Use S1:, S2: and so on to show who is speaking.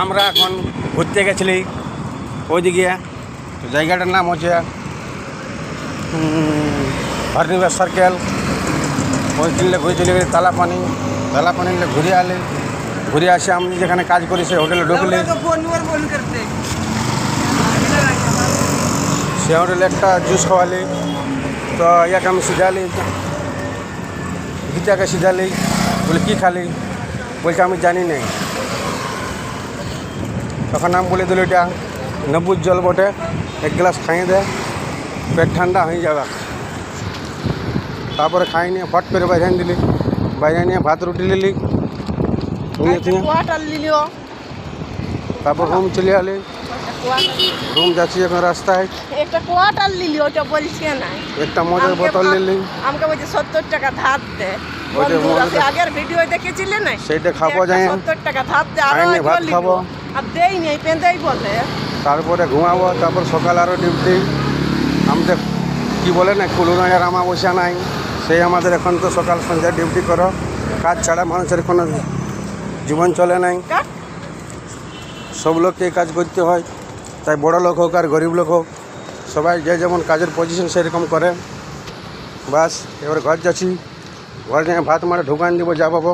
S1: আমরা এখন ঘুরতে গেছিলি ওইদিকে, তো জায়গাটার নাম হচ্ছে হরনিবাস সার্কেল। ওই কিনলে ঘুরে চলে গেলে তালাপানি ঘুরে আলে, ঘুরে আসে আমি যেখানে কাজ করি সে হোটেলে ঢুকলে, সে হোটেলে একটা জুস খাওয়ালি। তো ইয়াকে আমি সিধালি, গীতাকে সিধালি, বলে কী খালি? বলছে আমি জানি নাই। তখন আমি বলে দিল এটা নবুজ জল বটে, এক গ্লাস খাইয়ে দে, পেট ঠান্ডা হয়ে যাবে। তারপরে খাই নিয়ে ফট করে বাইরে দিলি, বাইরে নিয়ে ভাত রুটি লিলি, তারপর রুম চলে আলি। রুম যাচ্ছি এখন রাস্তায়,
S2: একটা কোয়ার্টার লিলি, ওটা বলছে না,
S1: একটা মদের বোতল নিলি,
S2: আমাকে বলছে 70 টাকা ধার দে। আগের ভিডিও দেখেছিলে না,
S1: সেইটা খাবো যাই,
S2: 70 টাকা ধার দে, আর
S1: ভাত খাবো,
S2: আর দেই নেই পেঁদেই বলে।
S1: তারপরে ঘুমাবো, তারপর সকাল আরও ডিউটি। আমাদের কি বলে না, কুলুনার আমাবস্যা নাই, সেই আমাদের এখন তো সকাল সন্ধ্যা ডিউটি করো। কাজ ছাড়া মানুষের কোনো জীবন চলে নাই, সব লোককে কাজ করতে হয়। তাই বড় লোক হোক আর গরিব লোক হোক, সবাই যে যেমন কাজের পজিশন সেরকম করে। বাস এবার ঘর যাচ্ছি, ঘর নিয়ে ভাত মারে ঢুকান দিব, যাবো।